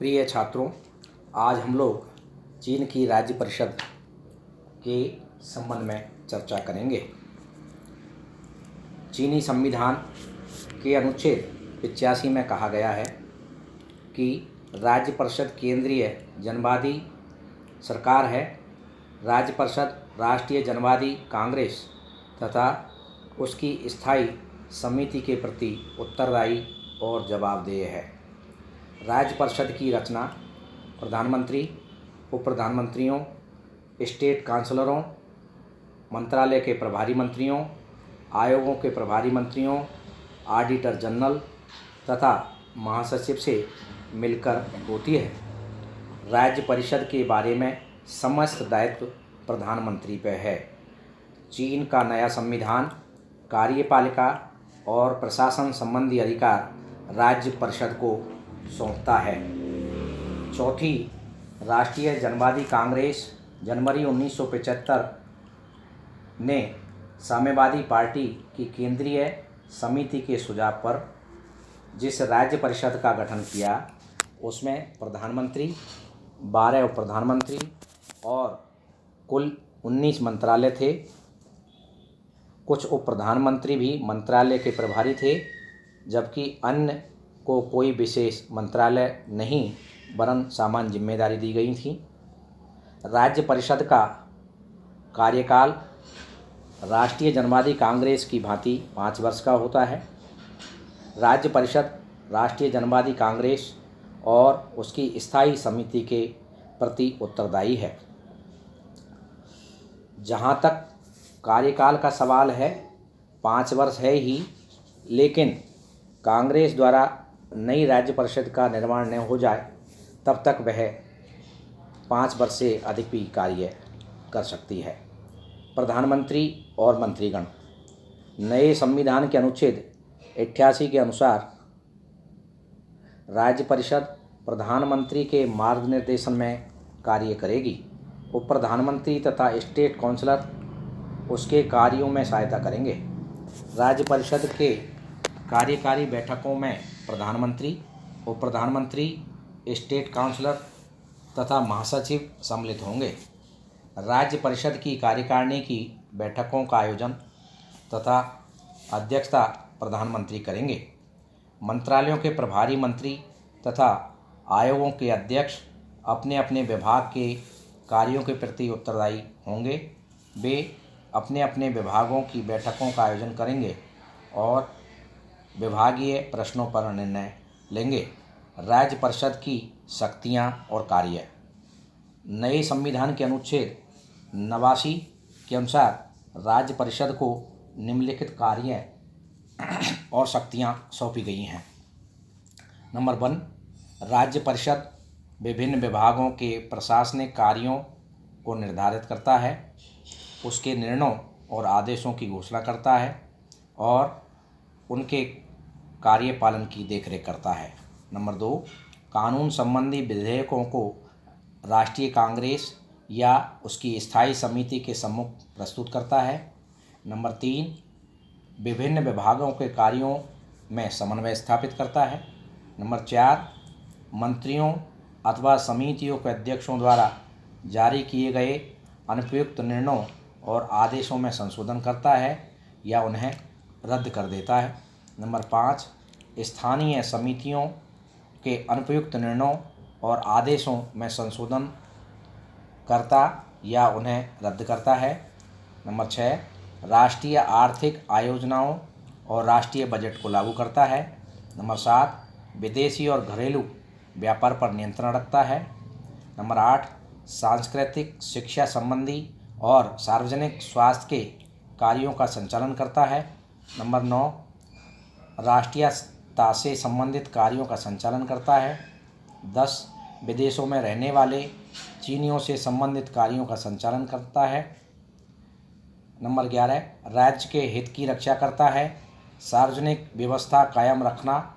प्रिय छात्रों, आज हम लोग चीन की राज्य परिषद के संबंध में चर्चा करेंगे। चीनी संविधान के अनुच्छेद 85 में कहा गया है कि राज्य परिषद केंद्रीय जनवादी सरकार है। राज्य परिषद राष्ट्रीय जनवादी कांग्रेस तथा उसकी स्थायी समिति के प्रति उत्तरदायी और जवाबदेह है। राज्य परिषद की रचना प्रधानमंत्री, उप प्रधानमंत्रियों, स्टेट काउंसलरों, मंत्रालय के प्रभारी मंत्रियों, आयोगों के प्रभारी मंत्रियों, ऑडिटर जनरल तथा महासचिव से मिलकर होती है। राज्य परिषद के बारे में समस्त दायित्व प्रधानमंत्री पर है। चीन का नया संविधान कार्यपालिका और प्रशासन संबंधी अधिकार राज्य परिषद को सौंपता है। चौथी राष्ट्रीय जनवादी कांग्रेस जनवरी 1975 ने साम्यवादी पार्टी की केंद्रीय समिति के सुझाव पर जिस राज्य परिषद का गठन किया उसमें प्रधानमंत्री, 12 उप प्रधानमंत्री और कुल 19 मंत्रालय थे। कुछ उप प्रधानमंत्री भी मंत्रालय के प्रभारी थे, जबकि अन्य को कोई विशेष मंत्रालय नहीं वरन सामान्य जिम्मेदारी दी गई थी। राज्य परिषद का कार्यकाल राष्ट्रीय जनवादी कांग्रेस की भांति 5 वर्ष का होता है। राज्य परिषद राष्ट्रीय जनवादी कांग्रेस और उसकी स्थायी समिति के प्रति उत्तरदायी है। जहाँ तक कार्यकाल का सवाल है, 5 वर्ष है ही, लेकिन कांग्रेस द्वारा नई राज्य परिषद का निर्माण न हो जाए तब तक वह 5 वर्ष से अधिक भी कार्य कर सकती है। प्रधानमंत्री और मंत्रीगण नए संविधान के अनुच्छेद 88 के अनुसार राज्य परिषद प्रधानमंत्री के मार्गनिर्देशन में कार्य करेगी। उप प्रधानमंत्री तथा स्टेट काउंसलर उसके कार्यों में सहायता करेंगे। राज्य परिषद के कार्यकारी बैठकों में प्रधानमंत्री, उप प्रधानमंत्री, स्टेट काउंसलर तथा महासचिव सम्मिलित होंगे। राज्य परिषद की कार्यकारिणी की बैठकों का आयोजन तथा अध्यक्षता प्रधानमंत्री करेंगे। मंत्रालयों के प्रभारी मंत्री तथा आयोगों के अध्यक्ष अपने अपने विभाग के कार्यों के प्रति उत्तरदायी होंगे। वे अपने अपने विभागों की बैठकों का आयोजन करेंगे और विभागीय प्रश्नों पर निर्णय लेंगे। राज्य परिषद की शक्तियां और कार्य नए संविधान के अनुच्छेद 89 के अनुसार राज्य परिषद को निम्नलिखित कार्य और शक्तियां सौंपी गई हैं। नंबर 1, राज्य परिषद विभिन्न विभागों के प्रशासनिक कार्यों को निर्धारित करता है, उसके निर्णयों और आदेशों की घोषणा करता है और उनके कार्यपालन की देखरेख करता है। नंबर 2, कानून संबंधी विधेयकों को राष्ट्रीय कांग्रेस या उसकी स्थायी समिति के सम्मुख प्रस्तुत करता है। नंबर 3, विभिन्न विभागों के कार्यों में समन्वय स्थापित करता है। नंबर 4, मंत्रियों अथवा समितियों के अध्यक्षों द्वारा जारी किए गए अनुपयुक्त निर्णयों और आदेशों में संशोधन करता है या उन्हें रद्द कर देता है। नंबर 5, स्थानीय समितियों के अनुपयुक्त निर्णयों और आदेशों में संशोधन करता या उन्हें रद्द करता है। नंबर 6, राष्ट्रीय आर्थिक आयोजनाओं और राष्ट्रीय बजट को लागू करता है। नंबर 7, विदेशी और घरेलू व्यापार पर नियंत्रण रखता है। नंबर 8, सांस्कृतिक, शिक्षा संबंधी और सार्वजनिक स्वास्थ्य के कार्यों का संचालन करता है। नंबर 9, राष्ट्रीयता से संबंधित कार्यों का संचालन करता है। 10, विदेशों में रहने वाले चीनियों से संबंधित कार्यों का संचालन करता है। नंबर 11, राज्य के हित की रक्षा करता है, सार्वजनिक व्यवस्था कायम रखना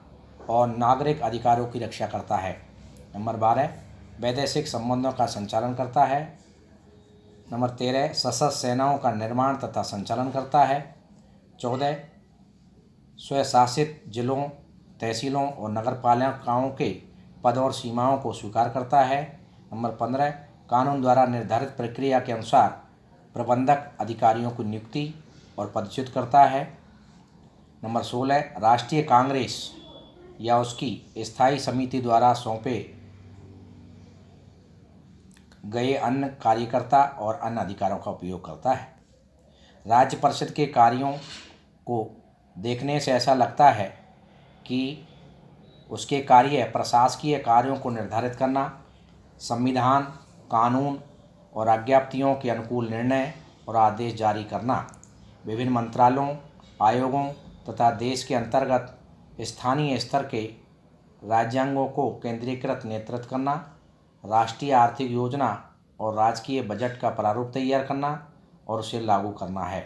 और नागरिक अधिकारों की रक्षा करता है। नंबर 12, वैदेशिक संबंधों का संचालन करता है। नंबर 13, सशस्त्र सेनाओं का निर्माण तथा संचालन करता है। 14, स्वशासित जिलों, तहसीलों और नगरपालिकाओं के पद और सीमाओं को स्वीकार करता है। नंबर 15, कानून द्वारा निर्धारित प्रक्रिया के अनुसार प्रबंधक अधिकारियों की नियुक्ति और पदच्युत करता है। नंबर 16, राष्ट्रीय कांग्रेस या उसकी स्थायी समिति द्वारा सौंपे गए अन्य कार्यकर्ता और अन्य अधिकारों का उपयोग करता है। राज्य परिषद के कार्यों को देखने से ऐसा लगता है कि उसके कार्य प्रशासकीय कार्यों को निर्धारित करना, संविधान, कानून और आज्ञप्तियों के अनुकूल निर्णय और आदेश जारी करना, विभिन्न मंत्रालयों, आयोगों तथा देश के अंतर्गत स्थानीय स्तर के राज्यांगों को केंद्रीकृत नेतृत्व करना, राष्ट्रीय आर्थिक योजना और राजकीय बजट का प्रारूप तैयार करना और उसे लागू करना है।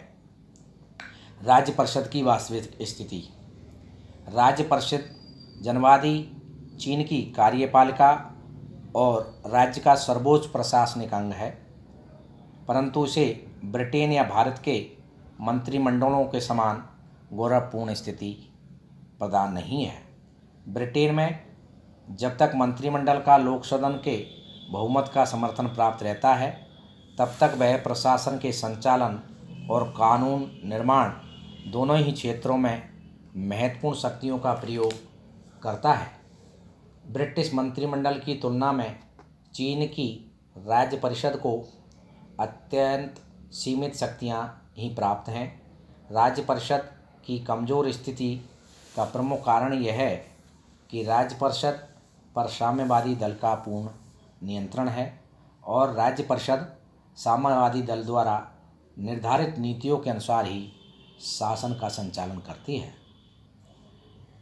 राज्य परिषद की वास्तविक स्थिति। राज्य परिषद जनवादी चीन की कार्यपालिका और राज्य का सर्वोच्च प्रशासनिक अंग है, परंतु इसे ब्रिटेन या भारत के मंत्रिमंडलों के समान गौरवपूर्ण स्थिति प्रदान नहीं है। ब्रिटेन में जब तक मंत्रिमंडल का लोक सदन के बहुमत का समर्थन प्राप्त रहता है, तब तक वह प्रशासन के संचालन और कानून निर्माण दोनों ही क्षेत्रों में महत्वपूर्ण शक्तियों का प्रयोग करता है। ब्रिटिश मंत्रिमंडल की तुलना में चीन की राज्य परिषद को अत्यंत सीमित शक्तियां ही प्राप्त हैं। राज्य परिषद की कमज़ोर स्थिति का प्रमुख कारण यह है कि राज्य परिषद पर साम्यवादी दल का पूर्ण नियंत्रण है और राज्य परिषद साम्यवादी दल द्वारा निर्धारित नीतियों के अनुसार ही शासन का संचालन करती है।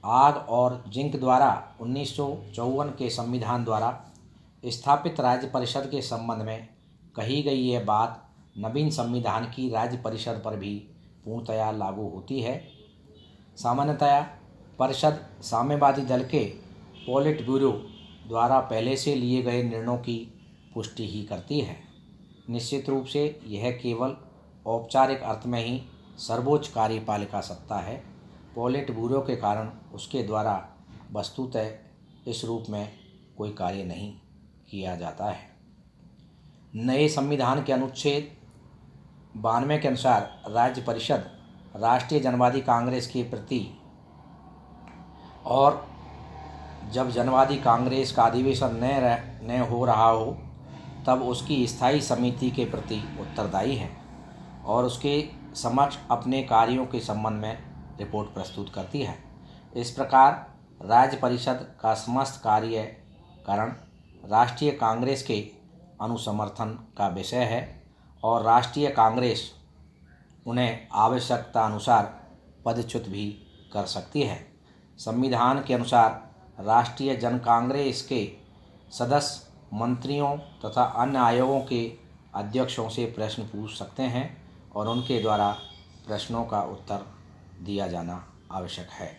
आग और जिंक द्वारा 1954 के संविधान द्वारा स्थापित राज्य परिषद के संबंध में कही गई यह बात नवीन संविधान की राज्य परिषद पर भी पूर्णतया लागू होती है। सामान्यतया परिषद साम्यवादी दल के पॉलिट ब्यूरो द्वारा पहले से लिए गए निर्णयों की पुष्टि ही करती है। निश्चित रूप से यह केवल औपचारिक अर्थ में ही सर्वोच्च कार्यपालिका सत्ता है। पॉलिट ब्यूरो के कारण उसके द्वारा वस्तुतः इस रूप में कोई कार्य नहीं किया जाता है। नए संविधान के अनुच्छेद 92 के अनुसार राज्य परिषद राष्ट्रीय जनवादी कांग्रेस के प्रति, और जब जनवादी कांग्रेस का अधिवेशन न हो रहा हो तब उसकी स्थायी समिति के प्रति उत्तरदायी है और उसके समक्ष अपने कार्यों के संबंध में रिपोर्ट प्रस्तुत करती है। इस प्रकार राज्य परिषद का समस्त कार्यकरण राष्ट्रीय कांग्रेस के अनुसमर्थन का विषय है और राष्ट्रीय कांग्रेस उन्हें आवश्यकता अनुसार पदच्युत भी कर सकती है। संविधान के अनुसार राष्ट्रीय जन कांग्रेस के सदस्य मंत्रियों तथा अन्य आयोगों के अध्यक्षों से प्रश्न पूछ सकते हैं और उनके द्वारा प्रश्नों का उत्तर दिया जाना आवश्यक है।